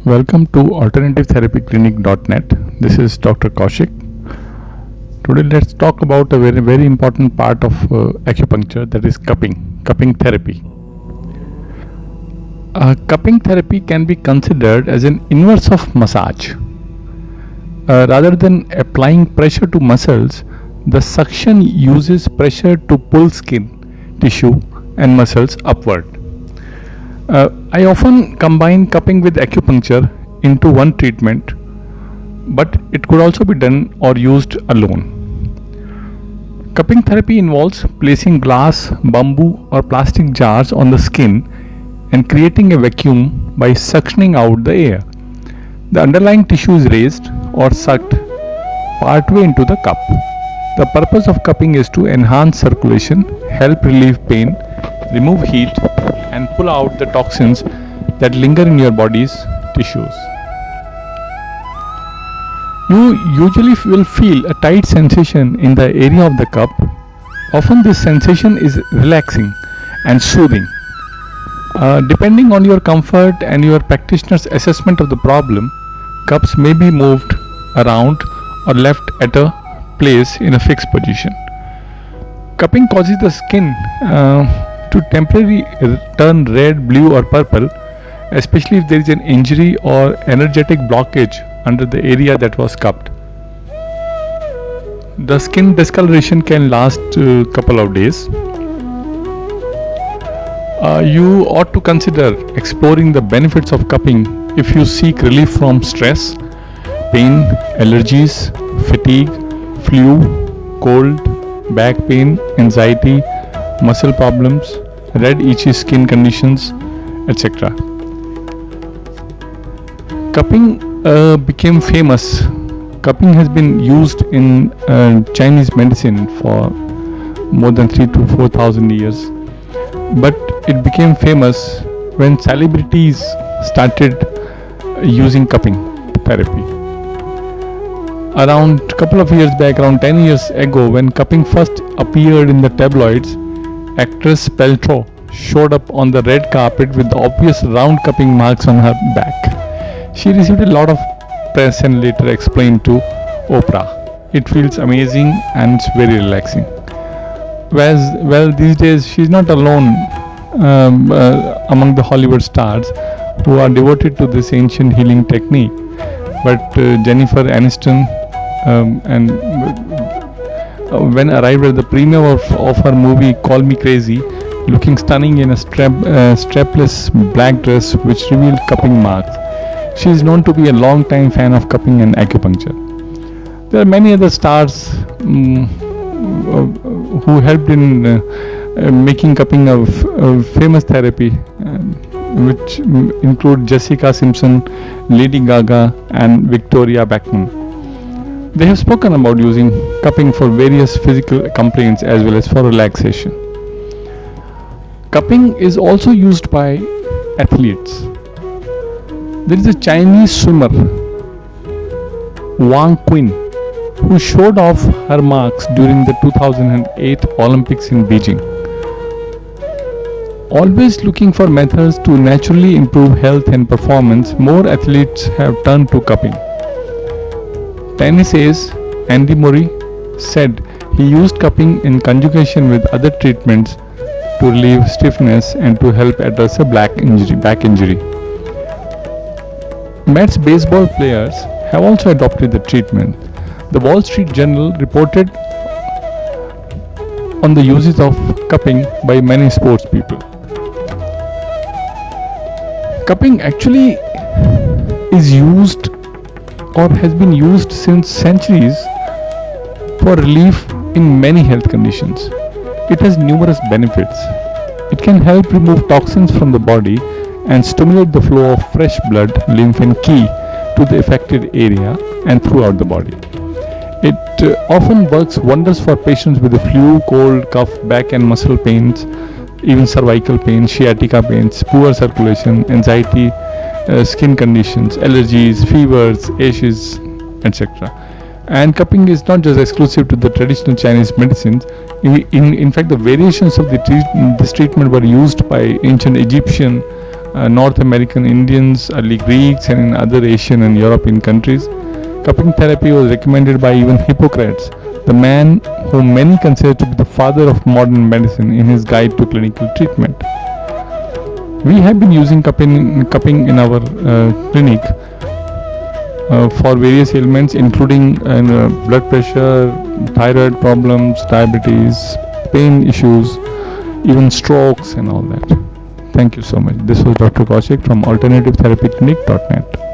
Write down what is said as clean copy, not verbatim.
Welcome to alternativetherapyclinic.net. This is Dr. Kaushik. Today let's talk about a very important part of acupuncture, that is cupping therapy. Cupping therapy can be considered as an inverse of massage. Rather than applying pressure to muscles, the suction uses pressure to pull skin, tissue and muscles upward. I often combine cupping with acupuncture into one treatment, but it could also be done or used alone. Cupping therapy involves placing glass, bamboo or plastic jars on the skin and creating a vacuum by suctioning out the air. The underlying tissue is raised or sucked partway into the cup. The purpose of cupping is to enhance circulation, help relieve pain, remove heat, and pull out the toxins that linger in your body's tissues. You usually will feel a tight sensation in the area of the cup. Often this sensation is relaxing and soothing. Depending on your comfort and your practitioner's assessment of the problem, cups may be moved around or left at a place in a fixed position. Cupping causes the skin to temporarily turn red, blue or purple, especially if there is an injury or energetic blockage under the area that was cupped. The skin discoloration can last a couple of days. You ought to consider exploring the benefits of cupping if you seek relief from stress, pain, allergies, fatigue, flu, cold, back pain, anxiety, muscle problems, red itchy skin conditions, etc. Cupping became famous. Cupping has been used in Chinese medicine for more than 3 to 4,000 years, but it became famous when celebrities started using cupping therapy. Around a couple of years back, around 10 years ago, when cupping first appeared in the tabloids, actress Paltrow showed up on the red carpet with obvious round cupping marks on her back. She received a lot of press and later explained to Oprah. It feels amazing and it's very relaxing. Well, these days she's not alone among the Hollywood stars who are devoted to this ancient healing technique. But Jennifer Aniston and when arrived at the premiere of her movie Call Me Crazy, looking stunning in a strapless black dress which revealed cupping marks. She is known to be a long-time fan of cupping and acupuncture. There are many other stars who helped in making cupping a famous therapy, which include Jessica Simpson, Lady Gaga and Victoria Beckham. They have spoken about using cupping for various physical complaints as well as for relaxation. Cupping is also used by athletes. There is a Chinese swimmer, Wang Qin, who showed off her marks during the 2008 Olympics in Beijing. Always looking for methods to naturally improve health and performance, more athletes have turned to cupping. Tennis ace Andy Murray said he used cupping in conjugation with other treatments to relieve stiffness and to help address a back injury. Mets baseball players have also adopted the treatment. The Wall Street Journal reported on the uses of cupping by many sports people. Cupping actually is used or has been used since centuries for relief in many health conditions. It has numerous benefits. It can help remove toxins from the body and stimulate the flow of fresh blood, lymph and qi to the affected area and throughout the body. It often works wonders for patients with the flu, cold, cough, back and muscle pains, even cervical pain, sciatica pains, poor circulation, anxiety, skin conditions, allergies, fevers, ashes, etc. And cupping is not just exclusive to the traditional Chinese medicines. In fact, the variations of this treatment were used by ancient Egyptian North American Indians, early Greeks, and in other Asian and European countries. Cupping therapy was recommended by even Hippocrates, the man whom many consider to be the father of modern medicine, in his guide to clinical treatment. We have been using cupping in our clinic for various ailments, including blood pressure, thyroid problems, diabetes, pain issues, even strokes and all that. Thank you so much. This was Dr. Kaushik from alternativetherapyclinic.net.